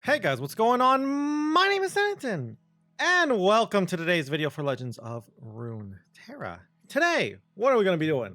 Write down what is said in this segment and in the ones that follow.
Hey guys, what's going on? My name is Zenaton, and welcome to today's video for Legends of Runeterra. Today, what are we going to be doing?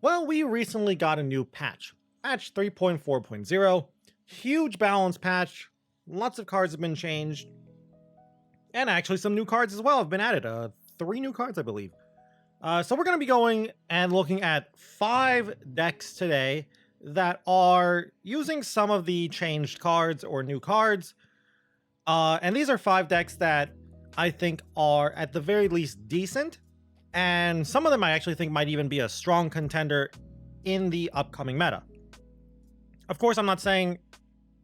Well, we recently got a new patch, patch 3.4.0, huge balance patch, lots of cards have been changed, and actually some new cards as well have been added, 3 new cards I believe. So we're going to be going and looking at 5 decks today that are using some of the changed cards or new cards. And these are 5 decks that I think are at the very least decent. And some of them I actually think might even be a strong contender in the upcoming meta. Of course, I'm not saying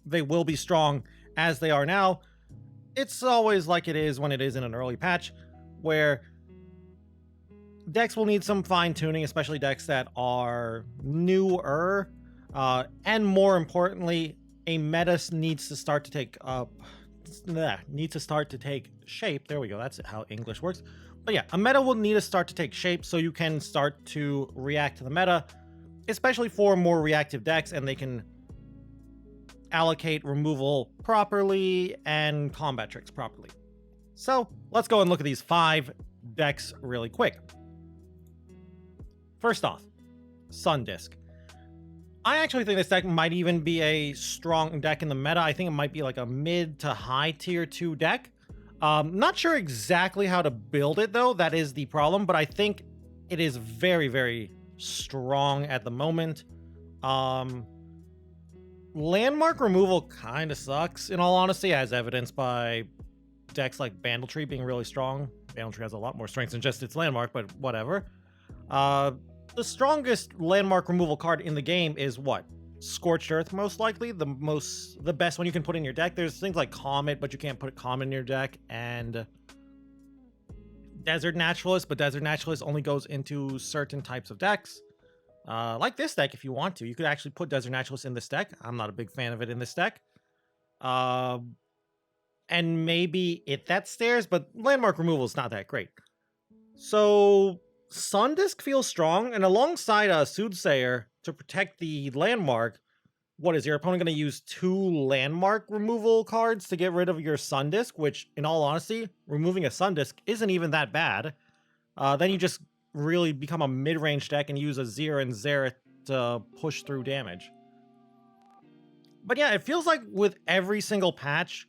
they will be strong as they are now. It's always like it is when it is in an early patch, where decks will need some fine tuning, especially decks that are newer. And more importantly, a meta needs to start to take shape. There we go. That's how English works. But yeah, a meta will need to start to take shape so you can start to react to the meta, especially for more reactive decks, and they can allocate removal properly and combat tricks properly. So let's go and look at these 5 decks really quick. First off, Sun Disc. I actually think this deck might even be a strong deck in the meta. I think it might be like a mid to high tier 2 deck. Not sure exactly how to build it though. That is the problem, but I think it is very, very strong at the moment. Landmark removal kind of sucks, in all honesty, as evidenced by decks like Bandletree being really strong. Bandletree has a lot more strength than just its landmark, but whatever. The strongest landmark removal card in the game is what? Scorched Earth, most likely. The best one you can put in your deck. There's things like Comet, but you can't put Comet in your deck, and Desert Naturalist, but Desert Naturalist only goes into certain types of decks. Like this deck, if you want to. You could actually put Desert Naturalist in this deck. I'm not a big fan of it in this deck. And maybe that stairs, but landmark removal is not that great. So Sun Disc feels strong, and alongside a Soothsayer to protect the landmark, what is your opponent going to use 2 landmark removal cards to get rid of your Sun Disc, which, in all honesty, removing a Sun Disc isn't even that bad. Then you just really become a mid-range deck and use Azir and Xerath to push through damage. But yeah, it feels like with every single patch,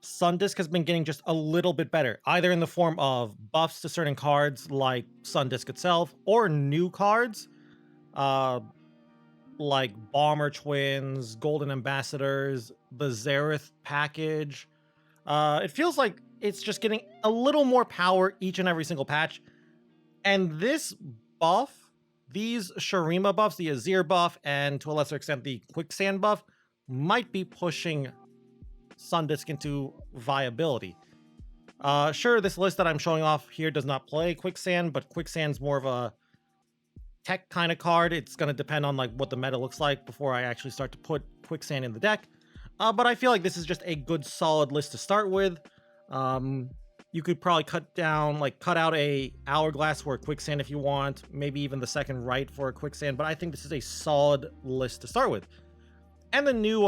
Sun Disc has been getting just a little bit better, either in the form of buffs to certain cards like Sun Disc itself, or new cards like Bomber Twins, Golden Ambassadors, the Xerath package. It feels like it's just getting a little more power each and every single patch. And this buff, these Shurima buffs, the Azir buff, and to a lesser extent the Quicksand buff, might be pushing Sun Disc into viability. Sure, this list that I'm showing off here does not play Quicksand, but Quicksand's more of a tech kind of card. It's going to depend on like what the meta looks like before I actually start to put Quicksand in the deck. But I feel like this is just a good solid list to start with. You could probably cut out a Hourglass for a Quicksand if you want, maybe even the second right for a Quicksand, but I think this is a solid list to start with. And the new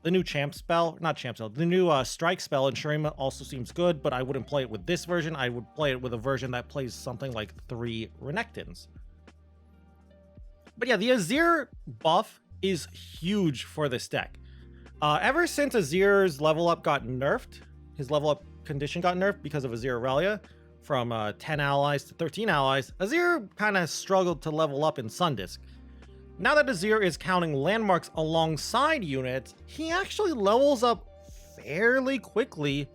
the new strike spell in Shurima also seems good, but I wouldn't play it with this version. I would play it with a version that plays something like 3 Renekton's. But yeah, the Azir buff is huge for this deck. Ever since Azir's level up got nerfed, his level up condition got nerfed because of Azir Aurelia, from 10 allies to 13 allies, Azir kind of struggled to level up in Sun Disc. Now that Azir is counting landmarks alongside units, he actually levels up fairly quickly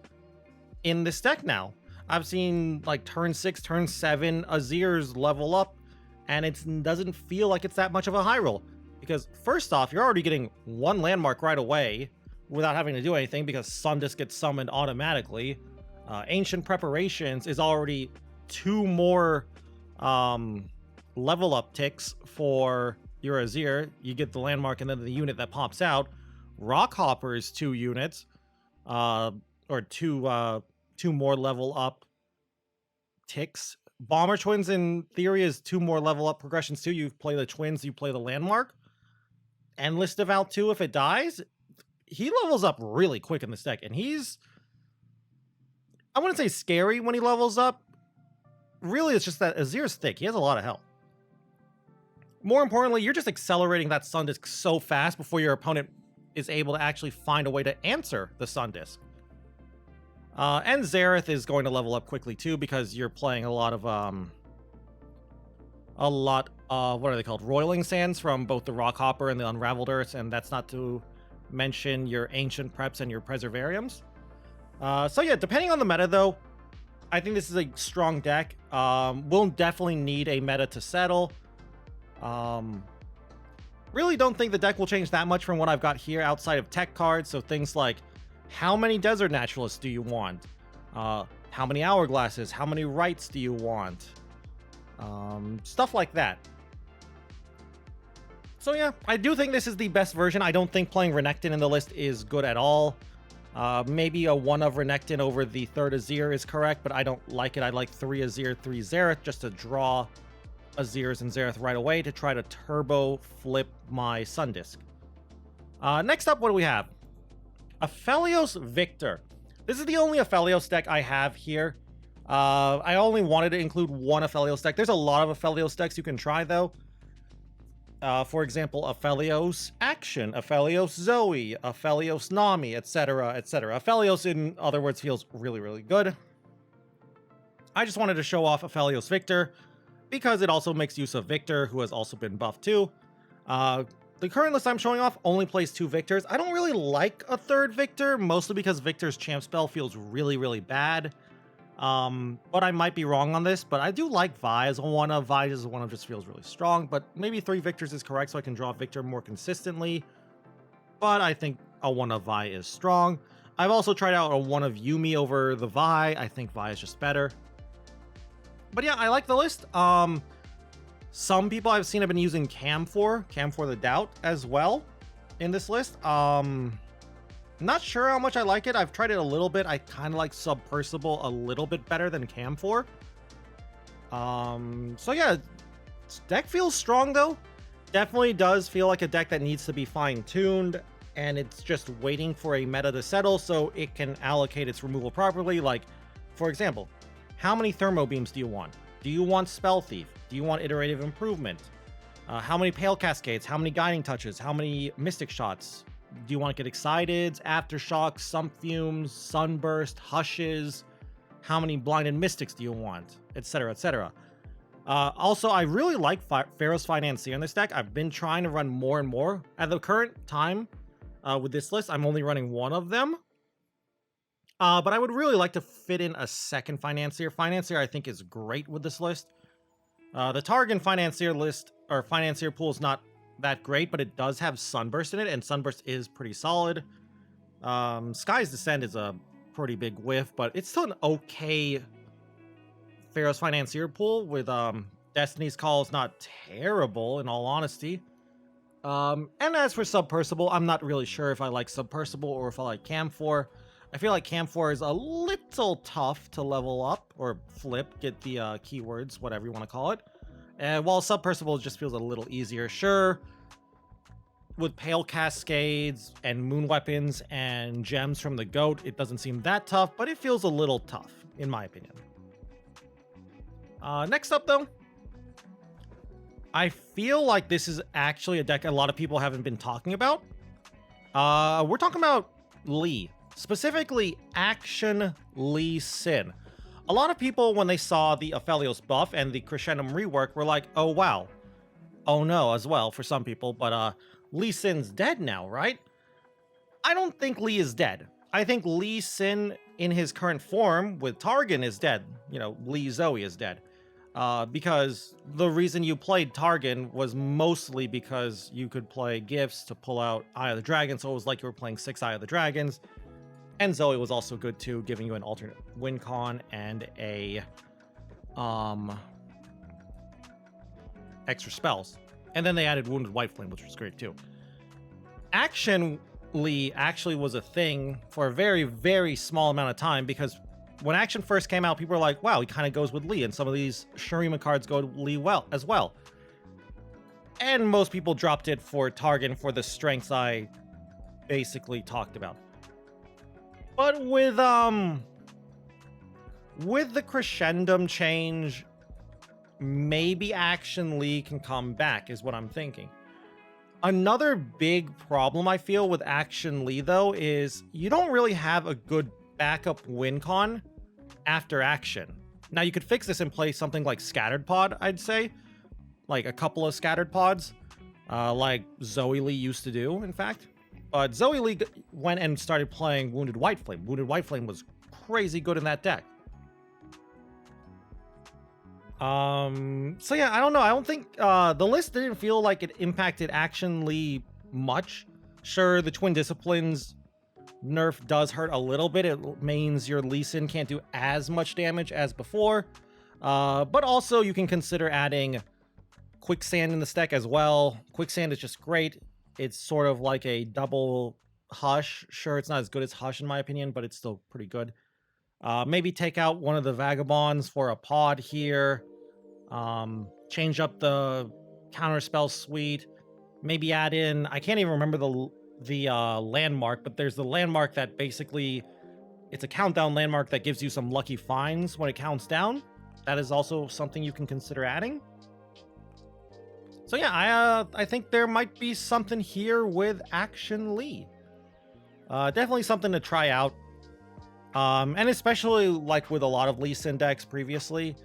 in this deck now. I've seen like turn 6, turn 7 Azir's level up, and it doesn't feel like it's that much of a high roll. Because first off, you're already getting 1 landmark right away without having to do anything because Sun Disc gets summoned automatically. Ancient Preparations is already 2 more level up ticks for your Azir. You get the landmark and then the unit that pops out. Rockhopper is 2 units, or 2 more level up ticks. Bomber Twins in theory is 2 more level up progressions too. You play the twins, you play the landmark. Endless Devout 2 if it dies. he levels up really quick in this deck, and he's, I wouldn't say scary when he levels up. Really, it's just that Azir's thick. He has a lot of health. More importantly, you're just accelerating that Sun Disc so fast before your opponent is able to actually find a way to answer the Sun Disc. And Xerath is going to level up quickly too, because you're playing a lot of what are they called? Roiling Sands from both the Rockhopper and the Unraveled Earths, and that's not to mention your Ancient Preps and your Preservariums. So yeah, depending on the meta though, I think this is a strong deck. We'll definitely need a meta to settle. Really don't think the deck will change that much from what I've got here outside of tech cards. So things like, how many Desert Naturalists do you want? How many Hourglasses? How many Rights do you want? Stuff like that. So yeah, I do think this is the best version. I don't think playing Renekton in the list is good at all. Maybe a 1 of Renekton over the 3rd Azir is correct, but I don't like it. I like 3 Azir, 3 Xerath, just to draw Azirs and Xerath right away to try to turbo flip my Sun Disc. Next up, what do we have? Aphelios Victor. This is the only Aphelios deck I have here. I only wanted to include one Aphelios deck. There's a lot of Aphelios decks you can try, though. For example, Aphelios Action, Aphelios Zoe, Aphelios Nami, etc., etc. Aphelios, in other words, feels really, really good. I just wanted to show off Aphelios Victor, because it also makes use of Victor, who has also been buffed too. The current list I'm showing off only plays 2 Victors. I don't really like a 3rd Victor, mostly because Victor's champ spell feels really, really bad. But I might be wrong on this, but I do like Vi as a 1-of. Vi as a 1-of just feels really strong, but maybe 3 Victors is correct so I can draw Victor more consistently. But I think a 1-of Vi is strong. I've also tried out a 1-of Yuumi over the Vi. I think Vi is just better. But yeah, I like the list. Some people I've seen have been using Camphor the Doubt as well in this list. Not sure how much I like it. I've tried it a little bit. I kind of like Submersible a little bit better than Camphor. So yeah, this deck feels strong though. Definitely does feel like a deck that needs to be fine-tuned, and it's just waiting for a meta to settle so it can allocate its removal properly. Like, for example, how many Thermo Beams do you want? Do you want Spell Thief? Do you want Iterative Improvement? How many Pale Cascades? How many Guiding Touches? How many Mystic Shots? Do you want to get Excited, Aftershocks, Sump Fumes, Sunburst, Hushes? How many Blinded Mystics do you want? Etc, etc. Also, I really like Pharaoh's Financier in this deck. I've been trying to run more and more. At the current time, with this list, I'm only running 1 of them. But I would really like to fit in a 2nd Financier. Financier, I think, is great with this list. The Targon Financier list, or Financier pool, is not that great, but it does have Sunburst in it, and Sunburst is pretty solid. Sky's Descent is a pretty big whiff, but it's still an okay Pharaoh's Financier pool with Destiny's Call is not terrible, in all honesty. And as for Submersible, I'm not really sure if I like Submersible or if I like Camphor. I feel like Camphor is a little tough to level up or flip, get the keywords, whatever you want to call it. And while Submersible just feels a little easier, sure. With Pale Cascades and Moon Weapons and Gems from the Goat, it doesn't seem that tough, but it feels a little tough, in my opinion. Next up, though, I feel like this is actually a deck a lot of people haven't been talking about. We're talking about Lee. Specifically, Action Lee Sin. A lot of people, when they saw the Aphelios buff and the Crescendum rework, were like, oh wow. Oh no, as well, for some people, but Lee Sin's dead now, right? I don't think Lee is dead. I think Lee Sin, in his current form, with Targon, is dead. You know, Lee Zoe is dead. Because the reason you played Targon was mostly because you could play gifts to pull out Eye of the Dragon, so it was like you were playing 6 Eye of the Dragons. And Zoe was also good too, giving you an alternate win con and a extra spells. And then they added Wounded White Flame, which was great too. Action Lee actually was a thing for a very, very small amount of time, because when Action first came out, people were like, wow, he kind of goes with Lee, and some of these Shurima cards go to Lee well as well. And most people dropped it for Targon for the strengths I basically talked about. But with the Crescendum change, maybe Action Lee can come back, is what I'm thinking. Another big problem I feel with Action Lee, though, is you don't really have a good backup win con after Action. Now, you could fix this and play something like Scattered Pod, I'd say. Like a couple of Scattered Pods, like Zoe Lee used to do, in fact. But Zoe Lee went and started playing Wounded White Flame. Wounded White Flame was crazy good in that deck. So yeah, I don't know. I don't think the list didn't feel like it impacted Action Lee much. Sure, the Twin Disciplines nerf does hurt a little bit. It means your Lee Sin can't do as much damage as before. But also you can consider adding Quicksand in this deck as well. Quicksand is just great. It's sort of like a double Hush. Sure, it's not as good as Hush in my opinion, but it's still pretty good. Maybe take out one of the Vagabonds for a pod here. Change up the counterspell suite. Maybe add in, I can't even remember the landmark, but there's the landmark that basically, it's a countdown landmark that gives you some lucky finds when it counts down. That is also something you can consider adding. So yeah, I think there might be something here with Action Lee. Definitely something to try out. And especially like with a lot of Lee Sin decks previously,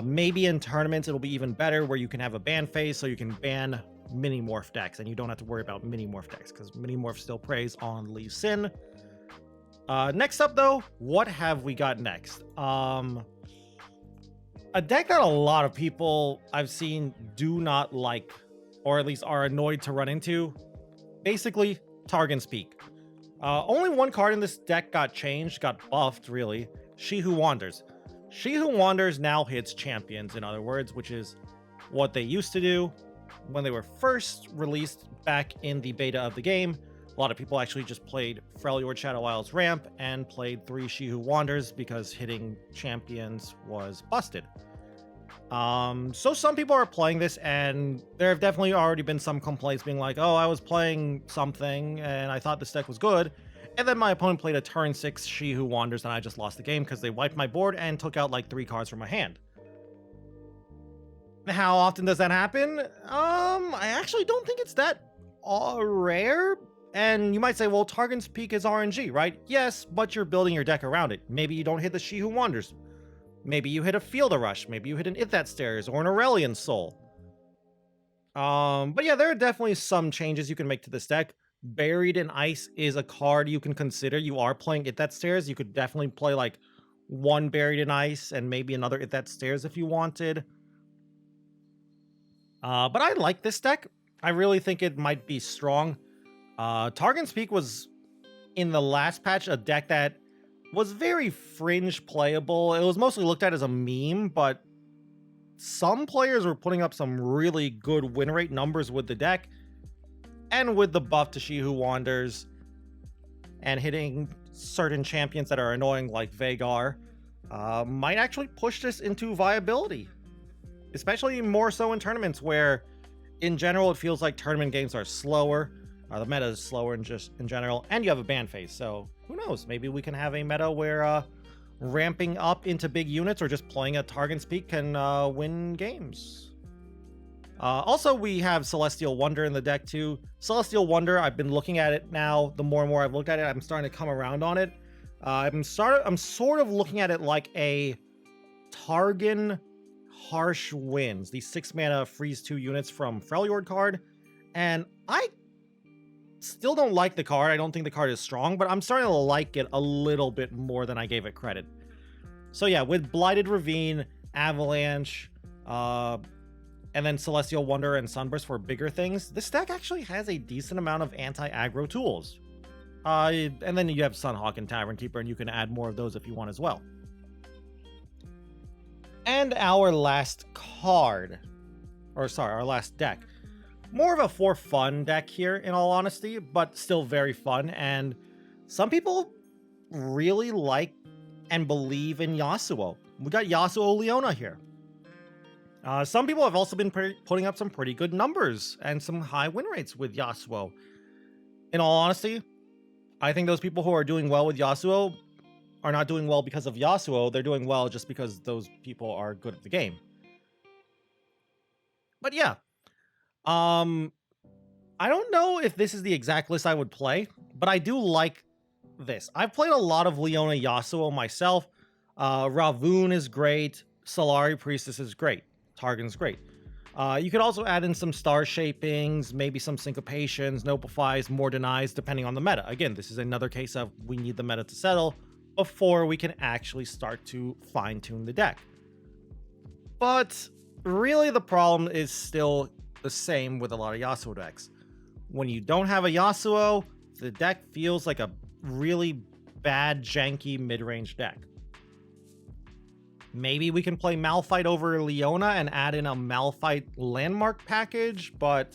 maybe in tournaments it'll be even better where you can have a ban phase so you can ban mini morph decks and you don't have to worry about mini morph decks because mini morph still preys on Lee Sin. Next up though, what have we got next? A deck that a lot of people I've seen do not like, or at least are annoyed to run into. Basically, Targon's Peak. Only one card in this deck got changed, got buffed, really. She Who Wanders. She Who Wanders now hits champions, in other words, which is what they used to do when they were first released back in the beta of the game. A lot of people actually just played Freljord Shadow Isles Ramp and played 3 She Who Wanders because hitting champions was busted. So some people are playing this, and there have definitely already been some complaints being like, oh, I was playing something and I thought this deck was good, and then my opponent played a turn 6 She Who Wanders and I just lost the game because they wiped my board and took out like 3 cards from my hand. How often does that happen? I actually don't think it's that rare. And you might say, well, Targon's Peak is RNG, right? Yes, but you're building your deck around it. Maybe you don't hit the She Who Wanders. Maybe you hit a Field of Rush. Maybe you hit an If That Stairs or an Aurelion Soul. But yeah, there are definitely some changes you can make to this deck. Buried in Ice is a card you can consider. You are playing If That Stairs. You could definitely play like one Buried in Ice and maybe another If That Stairs if you wanted. But I like this deck. I really think it might be strong. Targon's Peak was, in the last patch, a deck that was very fringe playable. It was mostly looked at as a meme, but some players were putting up some really good win rate numbers with the deck. And with the buff to She Who Wanders and hitting certain champions that are annoying like Vhagar, might actually push this into viability. Especially more so in tournaments where, in general, it feels like tournament games are slower. The meta is slower in general, and you have a ban phase, so who knows? Maybe we can have a meta where ramping up into big units or just playing at Targon's Peak can win games. Also, we have Celestial Wonder in the deck too. Celestial Wonder, I've been looking at it now. The more and more I've looked at it, I'm starting to come around on it. I'm sort of looking at it like a Targon Harsh Winds, the 6-mana freeze 2 units from Freljord card, and I still don't like the card. I don't think the card is strong, but I'm starting to like it a little bit more than I gave it credit. So yeah, with Blighted Ravine, Avalanche, and then Celestial Wonder and Sunburst for bigger things, this deck actually has a decent amount of anti-aggro tools. And then you have Sunhawk and Tavern Keeper, and you can add more of those if you want as well. And our last card, or sorry, our last deck. More of a for fun deck here, in all honesty, but still very fun. And some people really like and believe in Yasuo. We got Yasuo Leona here. Some people have also been putting up some pretty good numbers and some high win rates with Yasuo. in all honesty, I think those people who are doing well with Yasuo are not doing well because of Yasuo. They're doing well just because those people are good at the game. But yeah, I don't know if this is the exact list I would play, but I do like this. I've played a lot of Leona Yasuo myself. Ravun is great. Solari Priestess is great. Targon's great. You could also add in some star shapings, maybe some syncopations, nopifies, more denies, depending on the meta. Again, this is another case of we need the meta to settle before we can actually start to fine-tune the deck. But really the problem is still the same with a lot of Yasuo decks. When you don't have a Yasuo, the deck feels like a really bad, janky mid-range deck. Maybe we can play Malphite over Leona and add in a Malphite landmark package, and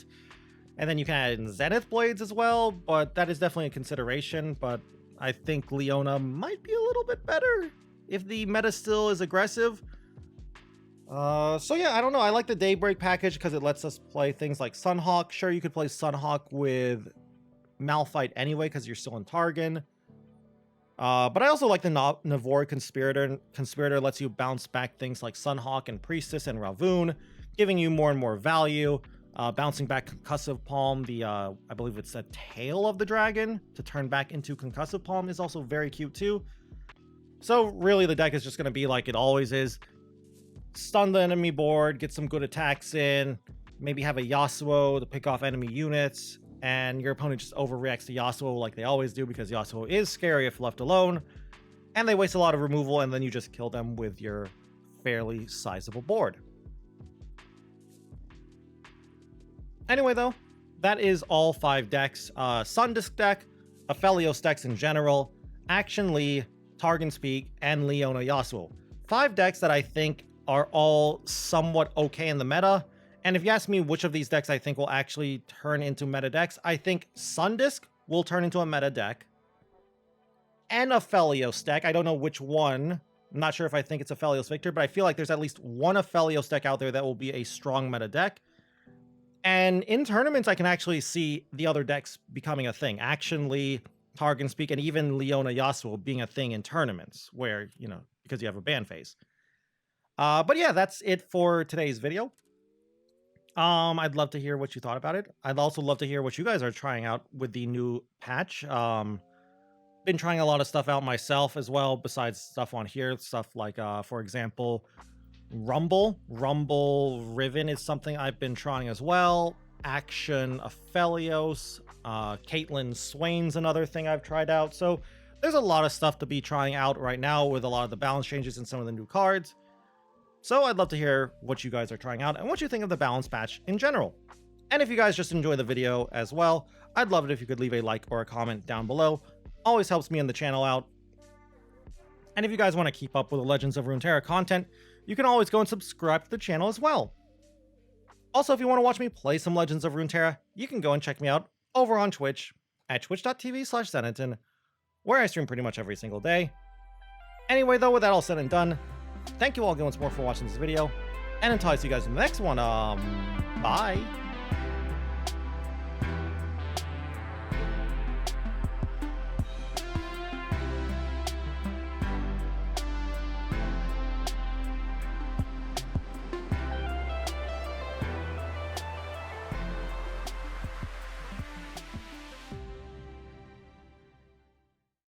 then you can add in Zenith Blades as well, but that is definitely a consideration. But I think Leona might be a little bit better if the meta still is aggressive. So yeah, I don't know. I like the Daybreak package because it lets us play things like Sunhawk. Sure, you could play Sunhawk with Malphite anyway because you're still in Targon. But I also like the Navori Conspirator. Conspirator lets you bounce back things like Sunhawk and Priestess and Ravun, giving you more and more value. Bouncing back Concussive Palm, I believe it's the tail of the dragon, to turn back into Concussive Palm is also very cute too. So really the deck is just going to be like it always is. Stun the enemy board, get some good attacks in, maybe have a Yasuo to pick off enemy units, and your opponent just overreacts to Yasuo like they always do because Yasuo is scary if left alone, and they waste a lot of removal, and then you just kill them with your fairly sizable board. Anyway, though, that is all 5 decks. Sundisk deck, Aphelios decks in general, Action Lee, Targon's Peak, and Leona Yasuo. 5 decks that I think are all somewhat okay in the meta. And if you ask me which of these decks I think will actually turn into meta decks, I think Sundisk will turn into a meta deck. And Aphelios deck. I don't know which one. I'm not sure if I think it's Aphelios Victor, but I feel like there's at least one Aphelios deck out there that will be a strong meta deck. And in tournaments, I can actually see the other decks becoming a thing. Action Lee, Targon's Peak, and even Leona Yasuo being a thing in tournaments where, you know, because you have a ban phase. But yeah, that's it for today's video. I'd love to hear what you thought about it. I'd also love to hear what you guys are trying out with the new patch. Been trying a lot of stuff out myself as well, besides stuff on here. Stuff like, for example, Rumble Riven is something I've been trying as well. Action Aphelios, Caitlyn Swain's another thing I've tried out. So there's a lot of stuff to be trying out right now with a lot of the balance changes and some of the new cards. So I'd love to hear what you guys are trying out and what you think of the balance patch in general. And if you guys just enjoy the video as well, I'd love it if you could leave a like or a comment down below. Always helps me and the channel out. And if you guys want to keep up with the Legends of Runeterra content, you can always go and subscribe to the channel as well. Also, if you want to watch me play some Legends of Runeterra, you can go and check me out over on Twitch at twitch.tv/Zenaton, where I stream pretty much every single day. Anyway, though, with that all said and done, thank you all again once more for watching this video, and until I see you guys in the next one, bye!